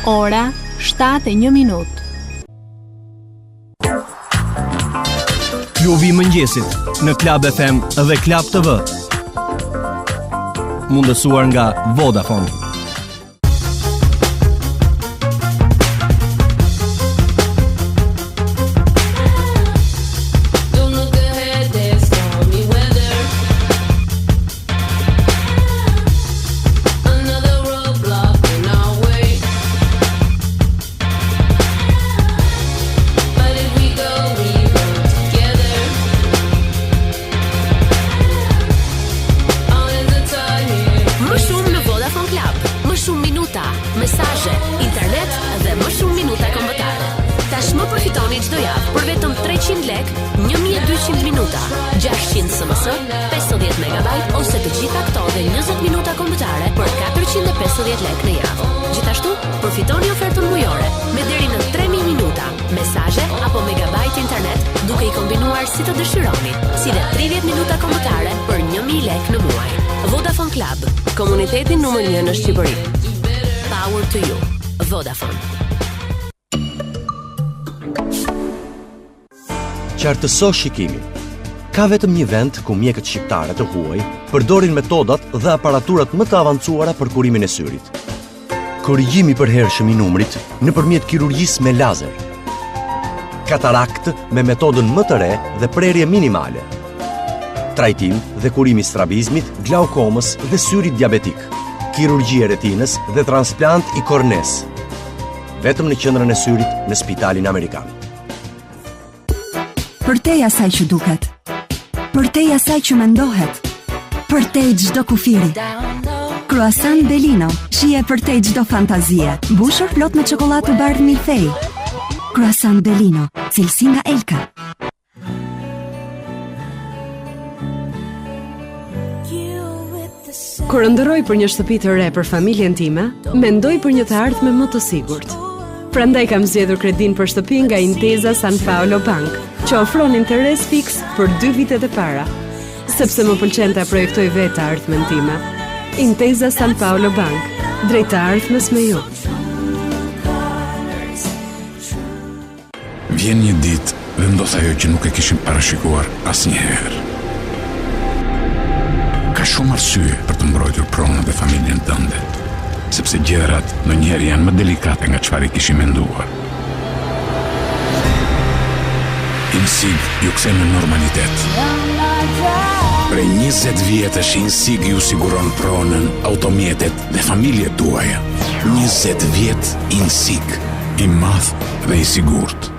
Ora 7:01. Klubi i mëngjesit në Club FM dhe Club TV. Mundësuar nga Vodafone. Komunitetin numër 1 në Shqipëri. Power to you. Vodafone. Qartëso shikimin. Ka vetëm një vend ku mjekët shqiptare të huaj përdorin metodat dhe aparaturat më të avancuara për kurimin e syrit. Korrigjimi i përhershëm i numrit nëpërmjet kirurgjisë me lazer. Katarakt me metodën më të re dhe prerje minimale. Trajtim dhe kurimi i strabizmit, glaukomës dhe syrit diabetik, kirurgji e retinës dhe transplant i kornes. Vetëm në qendrën e syrit në Spitalin Amerikan. Përtej asaj që duket, përtej asaj që mendohet, përtej çdo kufiri. Croissant Belino, shije përtej çdo fantazie, mbushur plot me çokoladë të bardhë milfej. Croissant Belino, cilësi nga Elka. Kur ndërroj për një shtëpi të re për familjen time, mendoj për një të ardhme më të sigurt. Prandaj kam zgjedhur kredin për shtëpi nga Intesa San Paolo Bank, që ofron interes fiks për 2 vitet e para, sepse më pëlqen ta projektoj vetë të ardhmen time. Intesa San Paolo Bank, drejt të ardhmes me ju. Vjen një ditë dhe ndodh ajo që nuk e kishim parashikuar asnjëherë. Ka shumë arsye për të mbrojtur pronën dhe familjen tënde, sepse gjërat ndonjëherë janë më delikate nga çfarë kishim menduar. Insig ju kthen në normalitet. Prej 20 vjetësh Insig ju siguron pronën, automjetet dhe familjet tuaja. 20 vjet Insig, i madh dhe i sigurt.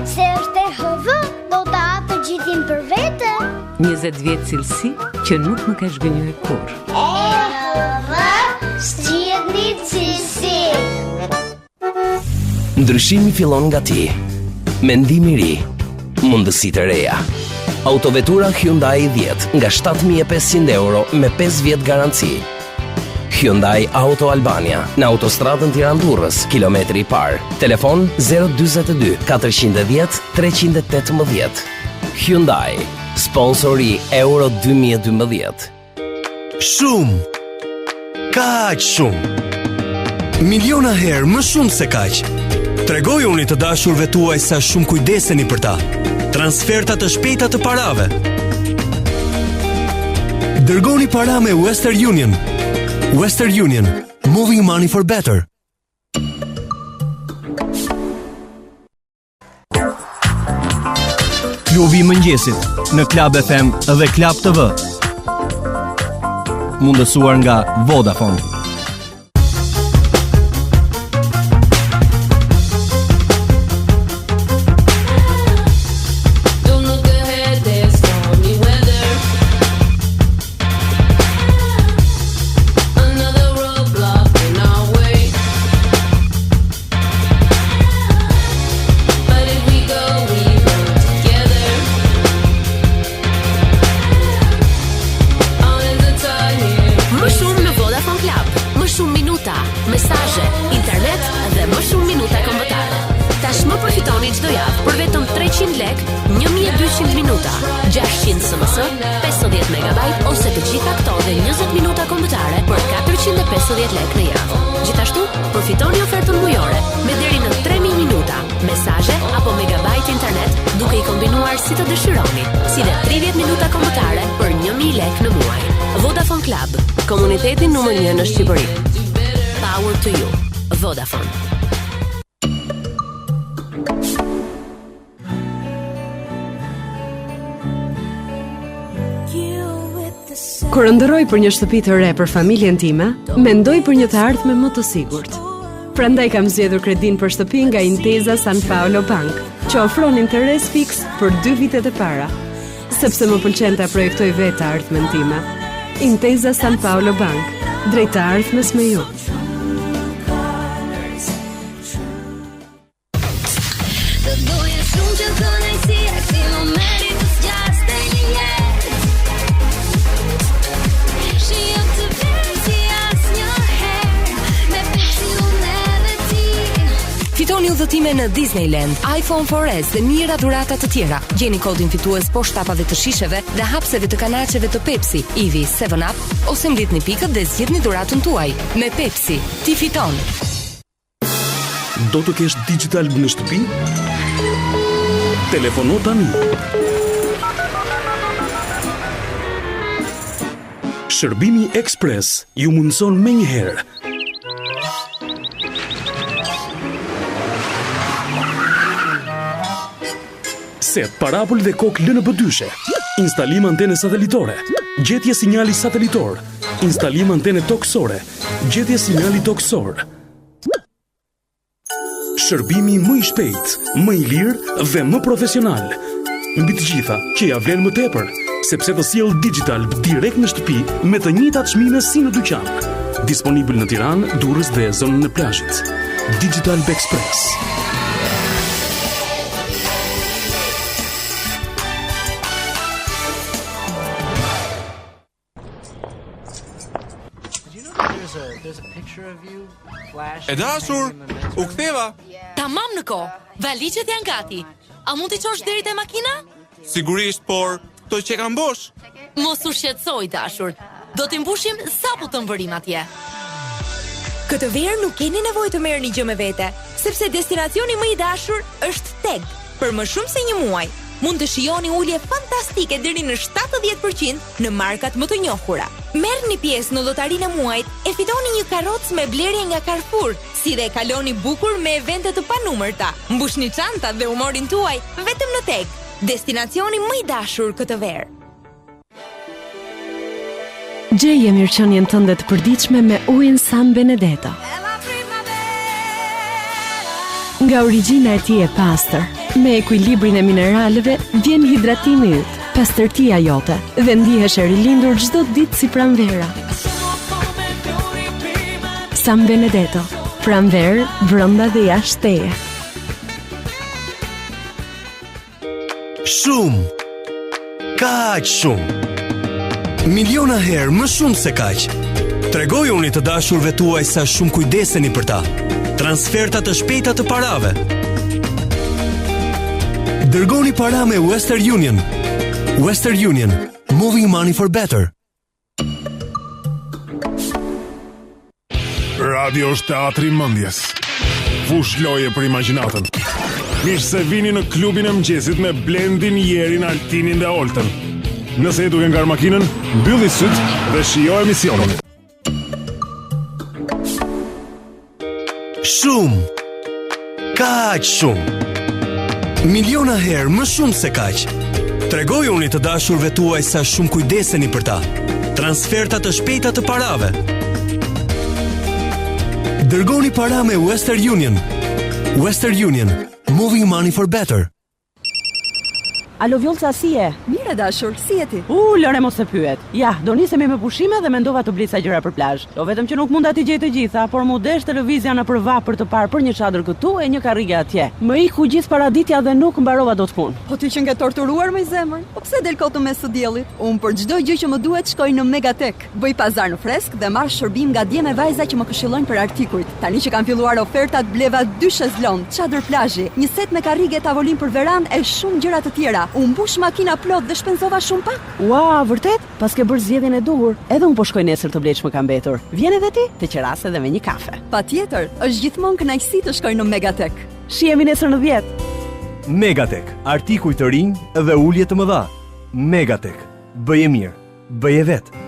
Se është e hëvë, do të apë gjithin për vete. 20 vjetë cilësi që nuk më ka zhgënjur kur. E hëvë, s'gjiet një cilësi. Ndryshimi fillon nga ti. Mendimi i ri, mundësitë e reja. Autovetura Hyundai 10 nga 7.500 euro me 5 vjet garanci. Hyundai Auto Albania në autostradën Tiranë-Durrës, kilometri i parë. Telefon 042 410 318. Hyundai, sponsori Euro 2012. Shumë. Kaq shumë. Miliona herë më shumë se kaq. Tregojuni të dashurve tuaj sa shumë kujdeseni për ta. Transferta të shpejta të parave. Dërgoni para me Western Union. Western Union, moving money for better. Klubi i mëngjesit në Club FM dhe Club TV. Mundësuar nga Vodafone. Më shumë në Vodafone Club. 1200 minuta, 600 SMS, 50 MB ose të gjitha këto dhe 20 minuta kombëtare për 450 lekë në javë. Gjithashtu, përfitoni ofertën mujore me deri në 3000 minuta, mesazhe apo megabajt internet duke i kombinuar si të dëshironi, si dhe 30 minuta kombëtare për 1000 lekë në muaj. Vodafone Club, komuniteti numër 1 në Shqipëri. Power to you. Vodafone. Kur ndërroj për një shtëpi të re për familjen time, mendoj për një të ardhme më të sigurt. Prandaj kam zgjedhur kredin për shtëpi nga Intesa San Paolo Bank, që ofron interes fiks për 2 vitet e para, sepse më pëlqen ta projektoj vetë të ardhmen time. Intesa San Paolo Bank, drejt të ardhmes me ju. Fitoni udhëtime në Disneyland, iPhone 4S dhe mijëra dhurata të tjera. Gjeni kodin fitues poshtë tapave të shisheve dhe hapseve të kanaçeve të Pepsi, Ivi, 7up ose mblidhni pikët dhe zgjidhni dhuratën tuaj. Me Pepsi, ti fiton. Do të kesh digital në shtëpi? Telefono tani. Shërbimi Express ju mundson menjëherë. Set, paraboll dhe kokë LNB2-she, instalim antene satelitore, gjetje sinjali satelitor, instalim antene toksore, gjetje sinjali toksor. Shërbimi më i shpejt, më i lirë dhe më profesional. Mbi të gjitha, që ja vlen më tepër, sepse të sjell digital direkt në shtëpi me të njëjtat çmime si në dyqan. Disponibil në Tiranë, Durrës dhe zonën e plazhit. Digital Express. E dashur, u ktheva. Tamam në kohë. Valizhet janë gati. A mund t'i çosh deri te makina? Sigurisht, por to që kam bosh. Mos u shqetësoj, dashur. Do t'i mbushim sapo të mbërim atje. Këtë verë nuk keni nevojë të merrni gjë me vete, sepse destinacioni më i dashur është Teg. Për më shumë se një muaj, mund të shijoni ulje fantastike deri në 70% në markat më të njohura. Merrni pjesë në lotarinë e muajit e fitoni një karrocë me blerje nga Carrefour, si dhe kaloni bukur me evente të panumërta. Mbushni çantat dhe humorin tuaj vetëm në Teg, destinacioni më i dashur këtë verë. Gjeje mirëqenien tënde të përditshme me ujin San Benedetto. Nga origjina e tij e pastër, me ekuilibrin e mineraleve, vjen hidratimi yt, pastërtia jote dhe ndihesh e rilindur çdo ditë si pranvera. San Benedetto, pranverë brenda dhe jashtë teje. Shumë, kaq shumë. Miliona herë më shumë se kaq. Tregoj unë të dashurve tuaj sa shumë kujdeseni për ta. Transferta të shpejta të parave. Dërgoni para me Western Union. Western Union, moving money for better. Radio është teatri i mendjes. Fush loje për imagjinatën. Mirë se vini në klubin e mëngjesit me Blendin, Jerin, Altinin dhe Oltën. Nëse e duke ngar makinën, mbylli syt dhe shijo emisionin. Shumë, kaq shumë. Miliona herë më shumë se kaq. Tregoj unë të dashurve tuaj sa shumë kujdeseni për ta. Transferta të shpejta të parave. Dërgoni para me Western Union. Western Union, moving money for better. Alo Vjollca, si je? Mirë Mirë dashur, si je ti? Lore mos e pyet. Ja, do nisemi me pushime dhe mendova të blej sa gjëra për plazh. Jo vetëm që nuk mund ta gjej të gjitha, por mu desh televizja në përva për të parë për një çadër këtu e një karrige atje. Më iku gjithë paraditja dhe nuk mbarova dot punë. Po ti që nge torturuar me zemrën? Po pse del kot në mes të diellit? Unë për çdo gjë që më duhet shkoj në Megatek. Bëj pazar në fresk dhe marr shërbim nga dje me vajza që më këshillojnë për artikujt. Tani që kanë filluar ofertat, bleva 2 shezlong, çadër plazhi, një set me karrige, tavolinë për verandë e shumë gjëra të tjera. U mbush makina plot dhe shpenzova shumë pak. Ua, vërtet? Pas ke bërë zgjedhjen e duhur. Edhe unë po shkoj nesër të blej ç'më ka mbetur. Vjen edhe ti? Të qerase dhe me një kafe. Patjetër, është gjithmonë kënaqësi të shkoj në Megatek. Shihemi nesër në 10. Megatek, artikuj të rinj dhe ulje të mëdha. Megatek, bëje mirë, bëje vetë.